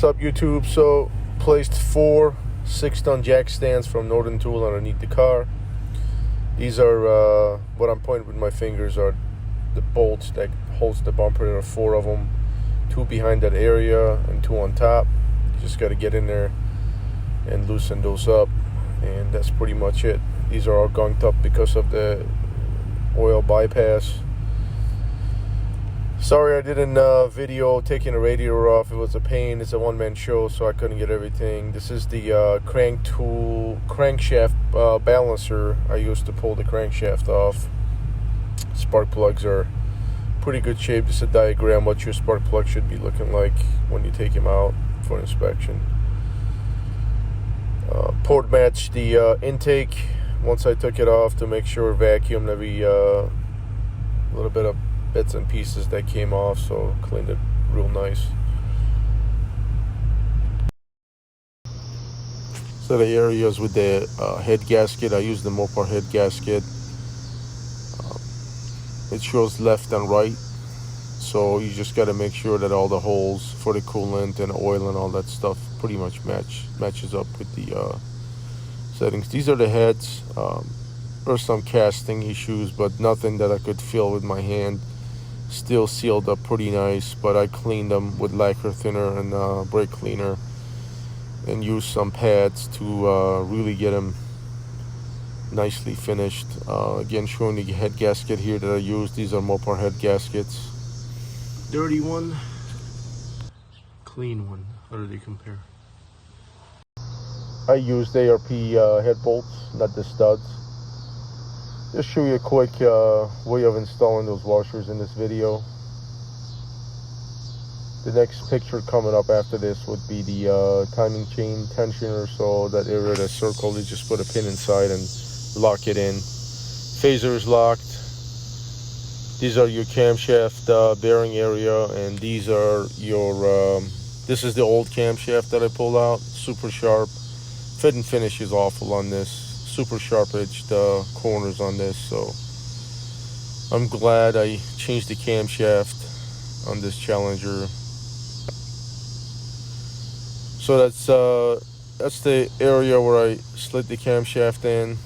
What's up, YouTube? So placed 4 6-ton jack stands from Northern Tool underneath the car. These are what I'm pointing with my fingers are the bolts that holds the bumper. There are 4 of them, 2 behind that area and 2 on top. You just got to get in there and loosen those up, and that's pretty much it. These are all gunked up because of the oil bypass. Sorry I didn't video taking the radiator off. It was a pain. It's a one-man show, so I couldn't get everything. This is the crankshaft balancer I used to pull the crankshaft off. Spark plugs are pretty good shape. Just a diagram what your spark plug should be looking like when you take them out for inspection. Port match the intake once I took it off to make sure vacuumed every little bit of bits and pieces that came off, so cleaned it real nice. So the areas with the head gasket, I used the Mopar head gasket. It shows left and right, so you just got to make sure that all the holes for the coolant and oil and all that stuff pretty much matches up with the settings. These are the heads. There are some casting issues, but nothing that I could feel with my hand. Still sealed up pretty nice, but I cleaned them with lacquer thinner and brake cleaner and used some pads to really get them nicely finished. Again, showing the head gasket here that I used. These are Mopar head gaskets. Dirty one, clean one. How do they compare? I used ARP head bolts, not the studs. Just show you a quick way of installing those washers in this video. The next picture coming up after this would be the timing chain tensioner. So that area, that circle, you just put a pin inside and lock it in. Phaser is locked. These are your camshaft bearing area, and these are your this is the old camshaft that I pulled out. Super sharp. Fit and finish is awful on this. Super sharp edged corners on this, so I'm glad I changed the camshaft on this Challenger. So that's the area where I slid the camshaft in.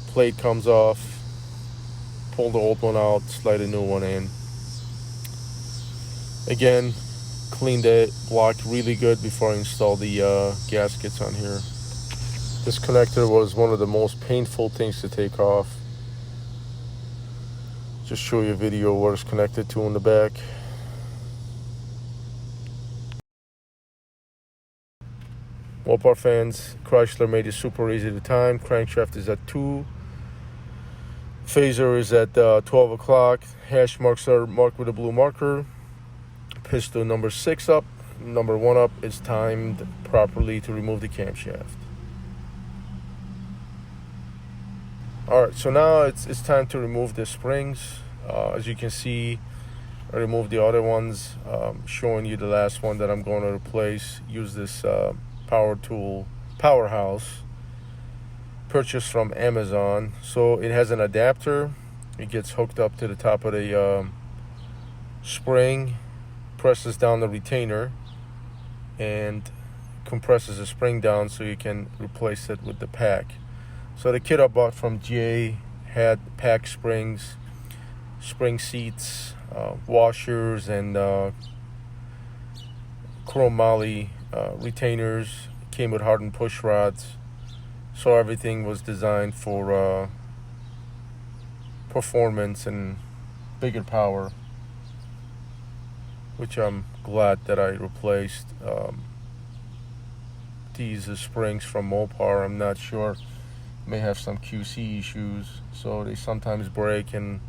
Plate comes off, pull the old one out, slide a new one in. Again, cleaned it, blocked really good before I installed the gaskets on here. This connector was one of the most painful things to take off. Just show you a video where it's connected to in the back. Mopar fans, Chrysler made it super easy to time. Crankshaft is at 2. Phaser is at 12 o'clock. Hash marks are marked with a blue marker. Piston number 6 up, number 1 up. It's timed properly to remove the camshaft. Alright, so now it's time to remove the springs. As you can see, I removed the other ones, showing you the last one that I'm going to replace. Use this power tool, Powerhouse, purchased from Amazon. So it has an adapter. It gets hooked up to the top of the spring, presses down the retainer, and compresses the spring down so you can replace it with the pack. So the kit I bought from GA had pack springs, spring seats, washers, and chrome moly retainers. Came with hardened push rods. So everything was designed for performance and bigger power, which I'm glad that I replaced. These are springs from Mopar. I'm not sure. May have some QC issues, so they sometimes break and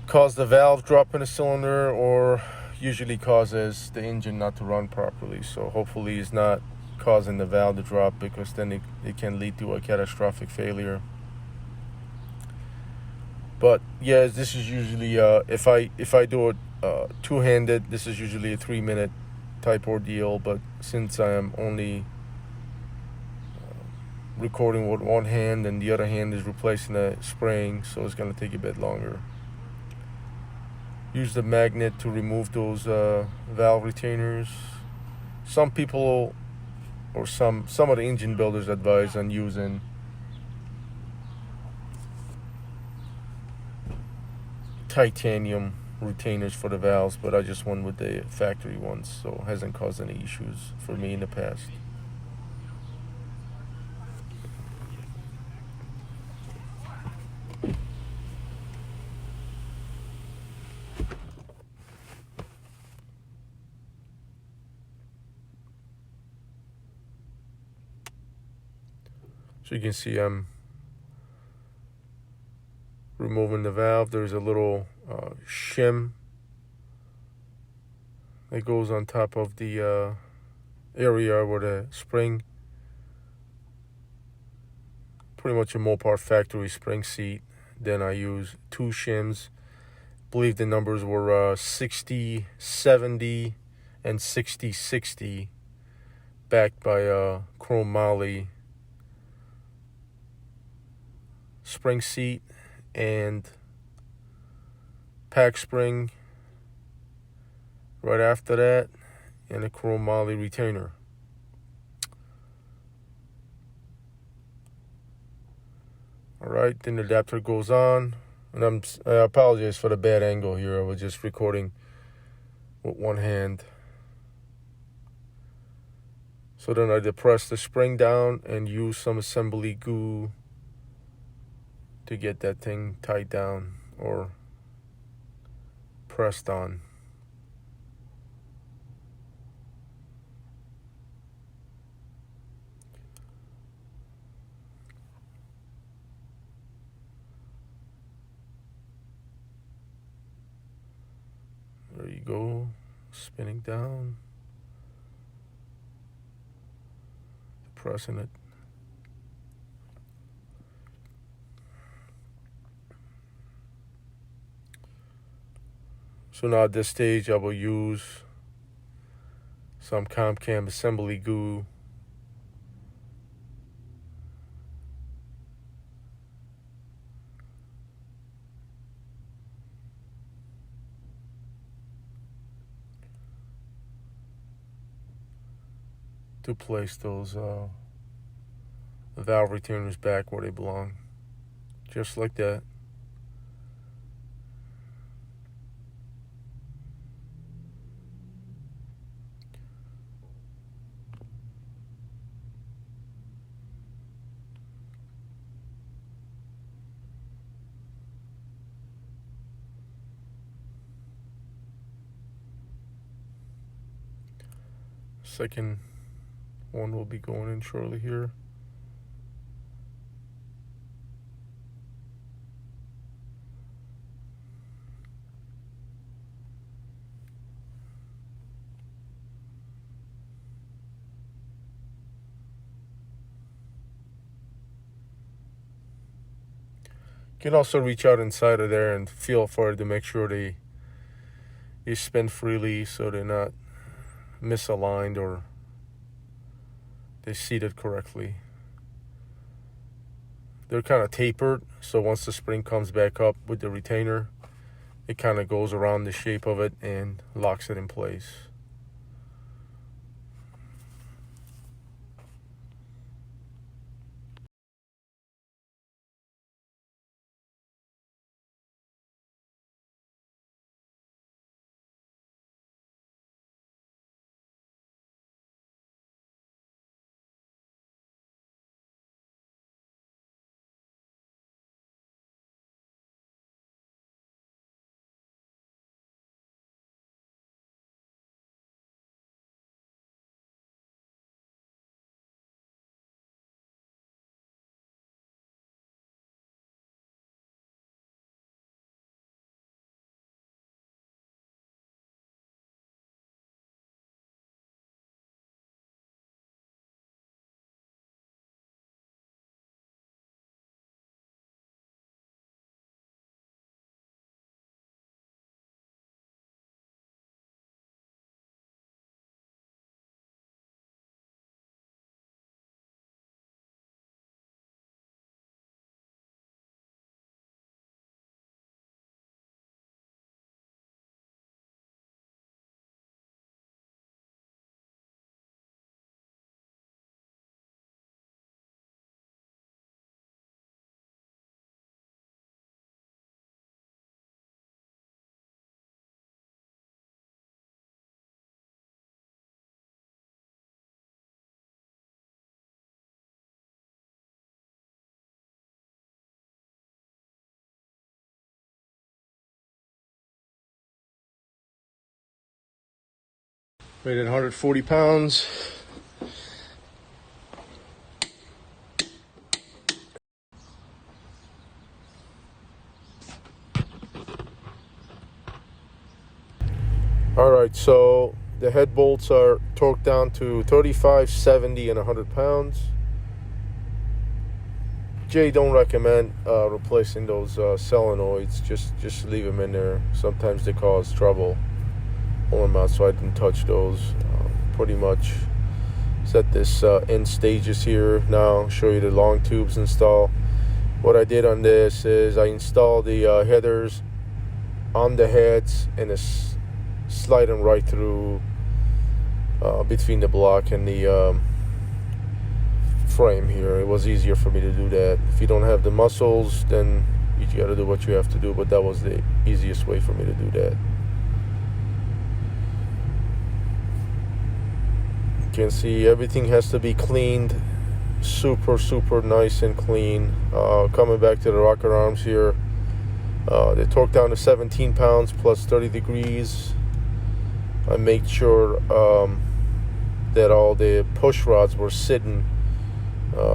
cause the valve drop in the cylinder, or usually causes the engine not to run properly. So hopefully it's not causing the valve to drop, because then it can lead to a catastrophic failure. But yeah, this is usually if I do it two-handed, this is usually a 3-minute type ordeal. But since I am only recording with one hand and the other hand is replacing the spring, so it's going to take a bit longer. use the magnet to remove those valve retainers. Some people or some of the engine builders advise on using titanium retainers for the valves, but I just went with the factory ones, so it hasn't caused any issues for me in the past. So you can see I'm removing the valve. There's a little shim that goes on top of the area where the spring, pretty much a Mopar factory spring seat. Then I use 2 shims. I believe the numbers were 60-70 and 60-60, backed by chrome moly spring seat and pack spring right after that, and a chrome moly retainer. Alright, then the adapter goes on, and I apologize for the bad angle here. I was just recording with one hand. So then I depress the spring down and use some assembly glue to get that thing tied down or pressed on. There you go, spinning down, pressing it. So now at this stage I will use some CAMMED assembly glue to place those valve retainers back where they belong, just like that. Second one will be going in shortly here. You can also reach out inside of there and feel for it to make sure they spin freely, so they're not misaligned or they seated correctly. They're kind of tapered, so once the spring comes back up with the retainer, it kind of goes around the shape of it and locks it in place. Rated 140 pounds. All right, so the head bolts are torqued down to 35, 70, and 100 pounds. Jay don't recommend replacing those solenoids. Just leave them in there. Sometimes they cause trouble on them out, so I didn't touch those. Pretty much set this end stages here. Now show you the long tubes install. What I did on this is I installed the headers on the heads and slide them right through between the block and the frame here. It was easier for me to do that. If you don't have the muscles, then you got to do what you have to do, but that was the easiest way for me to do that. You can see everything has to be cleaned super nice and clean. Coming back to the rocker arms here, they torqued down to 17 pounds plus 30 degrees. I made sure that all the push rods were sitting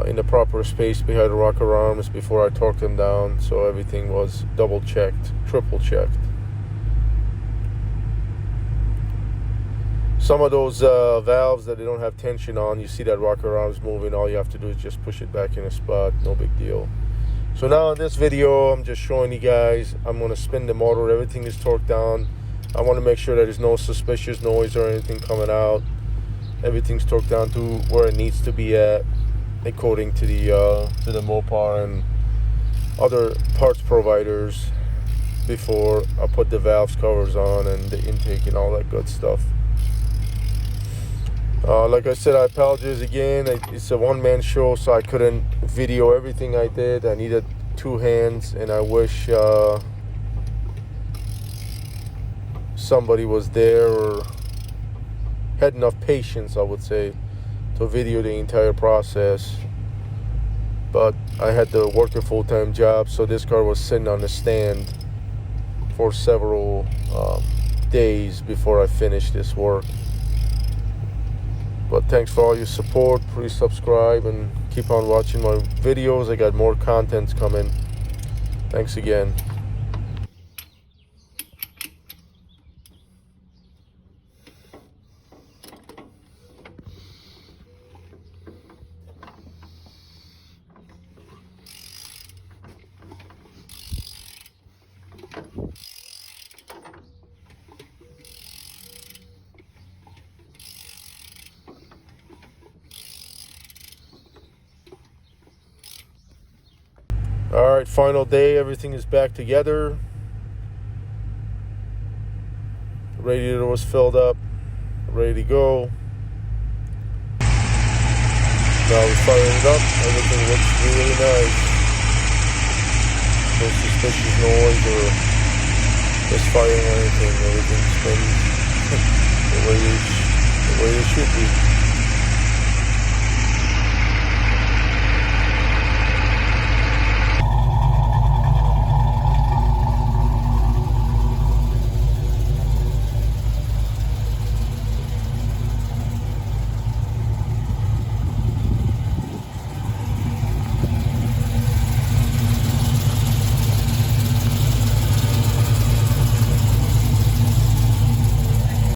in the proper space behind the rocker arms before I torqued them down, so everything was double checked, triple checked. Some of those valves that they don't have tension on, you see that rocker arms moving, all you have to do is just push it back in a spot, no big deal. So now in this video, I'm just showing you guys, I'm going to spin the motor, everything is torqued down. I want to make sure that there's no suspicious noise or anything coming out. Everything's torqued down to where it needs to be at, according to the Mopar and other parts providers, before I put the valves covers on and the intake and all that good stuff. Like I said, I apologize again. It's a one-man show, so I couldn't video everything I did. I needed two hands, and I wish somebody was there or had enough patience, I would say, to video the entire process. But I had to work a full-time job, so this car was sitting on the stand for several days before I finished this work. But thanks for all your support. Please subscribe and keep on watching my videos. I got more content coming. Thanks again. All right, final day. Everything is back together. Radiator was filled up, ready to go. Now we're firing it up. Everything looks really nice. No suspicious noise or misfiring or anything. Everything spins the way it should be.